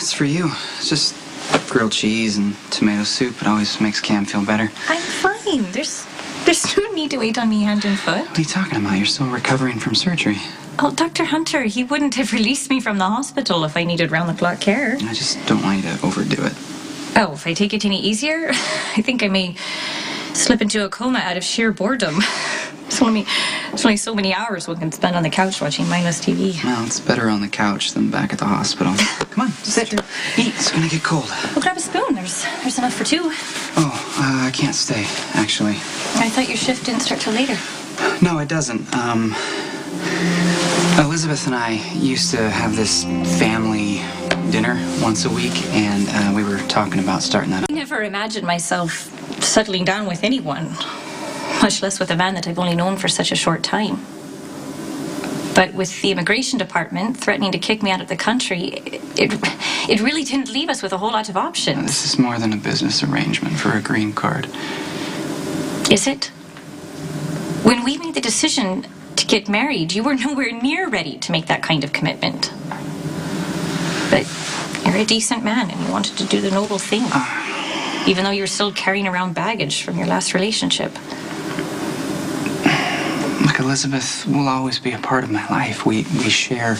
it's for you. It's just grilled cheese and tomato soup. It always makes Cam feel better. I'm fine. There's no need to wait on me hand and foot. What are you talking about? You're still recovering from surgery. Oh, Dr. Hunter, he wouldn't have released me from the hospital if I needed round-the-clock care. I just don't want you to overdo it. Oh, if I take it any easier, I think I may slip into a coma out of sheer boredom. It's only so many hours one can spend on the couch watching mindless TV. Well, it's better on the couch than back at the hospital. Come on, sit. Eat. It's gonna get cold. Well, grab a spoon. There's enough for two. Oh, I can't stay, actually. I thought your shift didn't start till later. No, it doesn't. Elizabeth and I used to have this family dinner once a week, and we were talking about starting that up. I never imagined myself settling down with anyone, much less with a man that I've only known for such a short time. But with the immigration department threatening to kick me out of the country, it really didn't leave us with a whole lot of options. This is more than a business arrangement for a green card. Is it? When we made the decision to get married, you were nowhere near ready to make that kind of commitment. But you're a decent man and you wanted to do the noble thing, even though you're still carrying around baggage from your last relationship. Look, Elizabeth will always be a part of my life. We share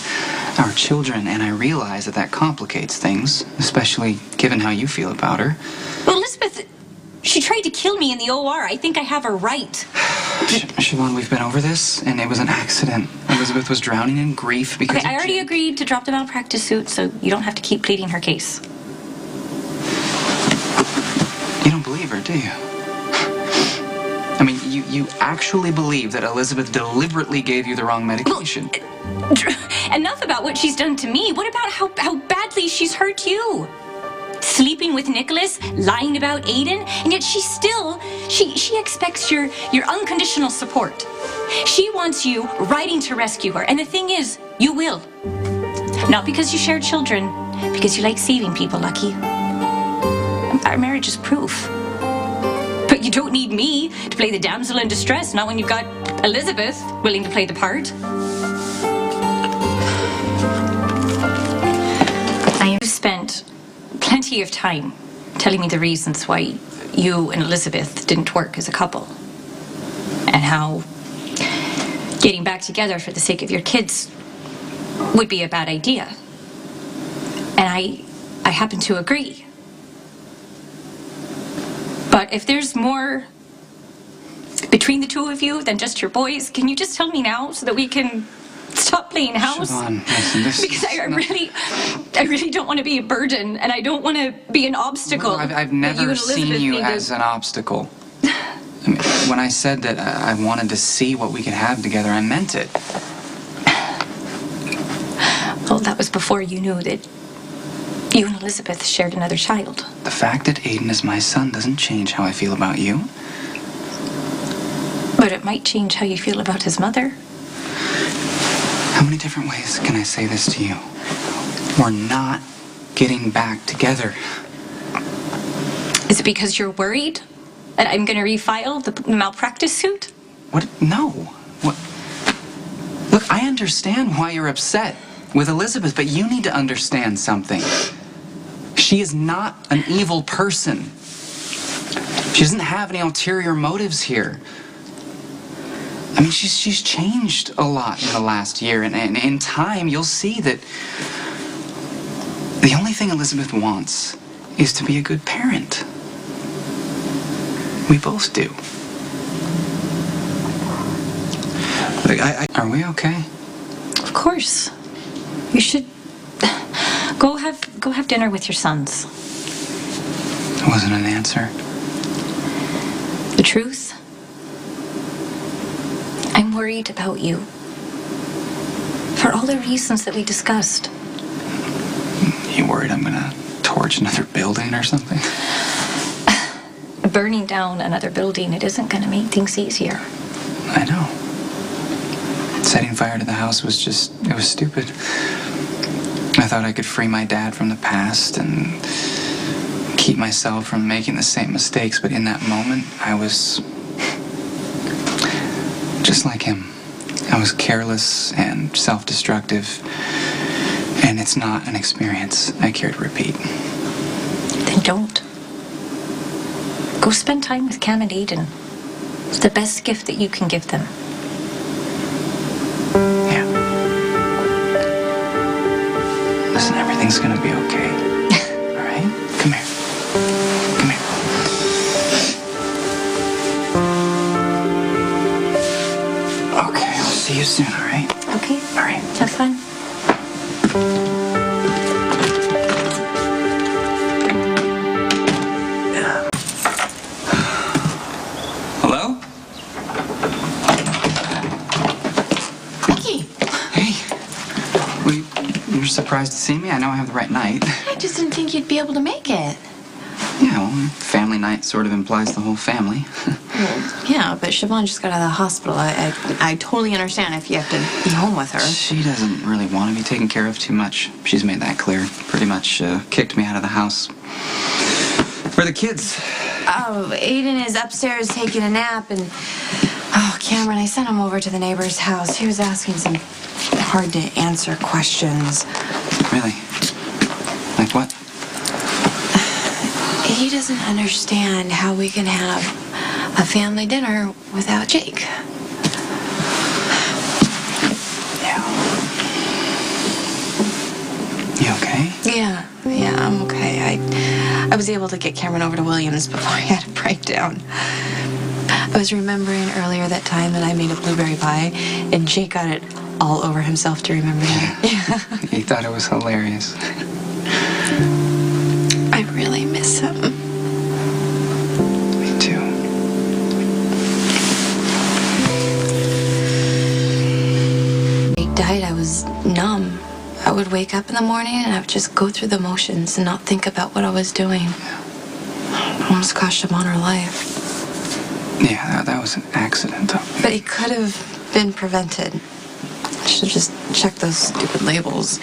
our children, and I realize that complicates things, especially given how you feel about her. Well, Elizabeth, she tried to kill me in the OR. I think I have a right. Siobhan, we've been over this, and it was an accident. Elizabeth was drowning in grief because... Okay, I already agreed to drop the malpractice suit, so you don't have to keep pleading her case. You don't believe her, do you? I mean, you actually believe that Elizabeth deliberately gave you the wrong medication? Well, enough about what she's done to me. What about how badly she's hurt you? Sleeping with Nicholas, lying about Aiden, and yet she expects your unconditional support. She wants you riding to rescue her, and the thing is, you will. Not because you share children, because you like saving people, Lucky. Our marriage is proof. But you don't need me to play the damsel in distress, not when you've got Elizabeth willing to play the part. I have spent plenty of time telling me the reasons why you and Elizabeth didn't work as a couple, and how getting back together for the sake of your kids would be a bad idea. And I happen to agree. But if there's more between the two of you than just your boys, can you just tell me now so that we can stop playing house? Siobhan, listen, because I really don't want to be a burden, and I don't want to be an obstacle. No, I've never seen you as an obstacle. I mean, when I said that I wanted to see what we could have together, I meant it. Well, that was before you knew that you and Elizabeth shared another child. The fact that Aiden is my son doesn't change how I feel about you. But it might change how you feel about his mother. How many different ways can I say this to you? We're not getting back together. Is it because you're worried that I'm going to refile the malpractice suit? What? No. What? Look, I understand why you're upset with Elizabeth, but you need to understand something. She is not an evil person. She doesn't have any ulterior motives here. I mean, she's changed a lot in the last year, and in time, you'll see that the only thing Elizabeth wants is to be a good parent. We both do. Like, are we okay? Of course. You should go have dinner with your sons. It wasn't an answer. The truth? I'm worried about you. For all the reasons that we discussed. You worried I'm gonna torch another building or something? Burning down another building, it isn't gonna make things easier. I know. Setting fire to the house was it was stupid. I thought I could free my dad from the past and keep myself from making the same mistakes, but in that moment, I was just like him. I was careless and self-destructive, And it's not an experience I care to repeat. Then don't. Go spend time with Cam and Aiden. It's the best gift that you can give them. Yeah. Listen, everything's gonna be okay. All right? Come here. Come here. Okay, I'll see you soon, all right? Okay? All right. Have fun. Hello? Mickey, Hey. Well, you're surprised to see me? I know I have the right night. I just didn't think you'd be able to make it. Yeah, well, family night sort of implies the whole family. Yeah, but Siobhan just got out of the hospital. I totally understand if you have to be home with her. She doesn't really want to be taken care of too much. She's made that clear. Pretty much kicked me out of the house. Where are the kids? Oh, Aiden is upstairs taking a nap, and oh, Cameron, I sent him over to the neighbor's house. He was asking some hard-to-answer questions. Really? Like what? He doesn't understand how we can have a family dinner without Jake. Yeah. You okay? Yeah, I'm okay. I was able to get Cameron over to Williams before he had a breakdown. I was remembering earlier that time that I made a blueberry pie, and Jake got it all over himself to remember that. He thought it was hilarious. I really miss him. Me too. Jake died, I was numb. I would wake up in the morning and I would just go through the motions and not think about what I was doing. I almost cost Siobhan her life. Yeah, that was an accident, though. But it could have been prevented. I should have just checked those stupid labels.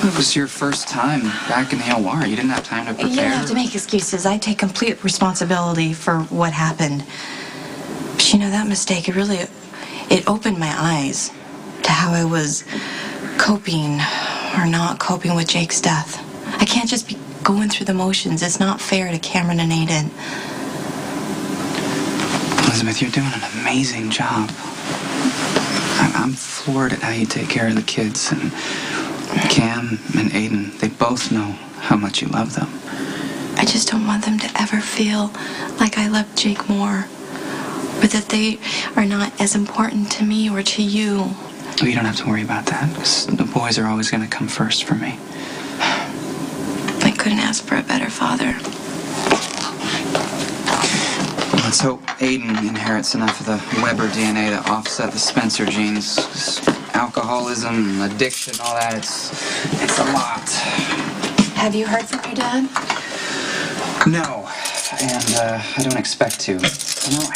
It was your first time back in the OR. You didn't have time to prepare. You don't have to make excuses. I take complete responsibility for what happened. But you know, that mistake, it opened my eyes to how I was coping or not coping with Jake's death. I can't just be going through the motions. It's not fair to Cameron and Aiden. Elizabeth, you're doing an amazing job. I'm floored at how you take care of the kids. And Cam and Aiden, they both know how much you love them. I just don't want them to ever feel like I love Jake more, or that they are not as important to me or to you. Oh, you don't have to worry about that, because the boys are always going to come first for me. I couldn't ask for a better father. Let's hope Aiden inherits enough of the Weber DNA to offset the Spencer genes. 'Cause alcoholism, addiction, all that, it's a lot. Have you heard from your dad? No, and I don't expect to. You know,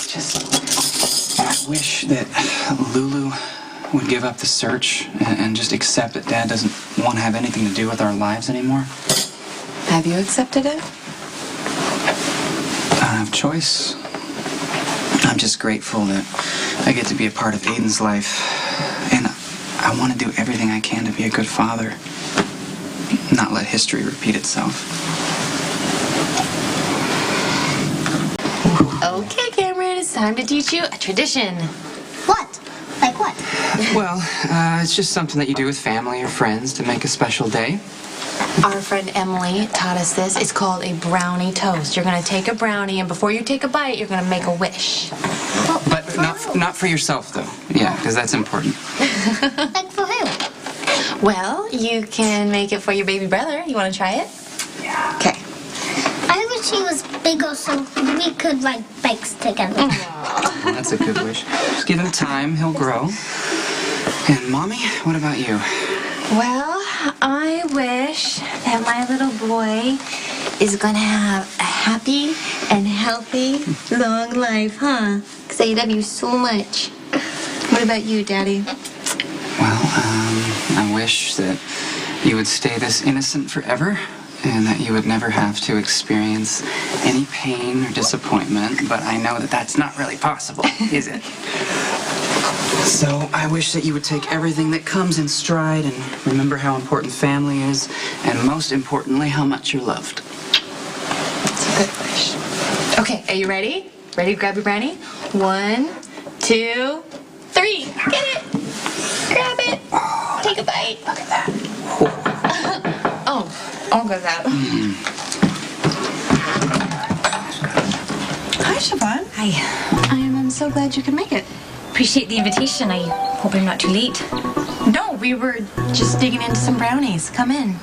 I wish that Lulu would give up the search and just accept that Dad doesn't want to have anything to do with our lives anymore. Have you accepted it? I don't have choice. I'm just grateful that I get to be a part of Aiden's life, and I want to do everything I can to be a good father, not let history repeat itself. Okay, Cameron, it's time to teach you a tradition. What? Like what? Well, it's just something that you do with family or friends to make a special day. Our friend Emily taught us this. It's called a brownie toast. You're gonna take a brownie, and before you take a bite, you're gonna make a wish. But not for yourself, though. Yeah, because that's important. Like for who? Well, you can make it for your baby brother. You wanna try it? Yeah. Okay. I wish he was bigger so we could ride bikes together. Well, that's a good wish. Just give him time, he'll grow. And Mommy, what about you? Well, I wish that my little boy is gonna have a happy and healthy long life, huh? Because I love you so much. What about you, Daddy? Well, I wish that you would stay this innocent forever, and that you would never have to experience any pain or disappointment, but I know that that's not really possible, is it? So I wish that you would take everything that comes in stride and remember how important family is, and most importantly, how much you're loved. It's a good wish. Okay, are you ready? Ready to grab your brownie? 1, 2, 3. Get it! Grab it! Take a bite. Look at that. Oh, I'll go that. Hi, Siobhan. Hi. I'm so glad you could make it. Appreciate the invitation. I hope I'm not too late. No, we were just digging into some brownies. Come in.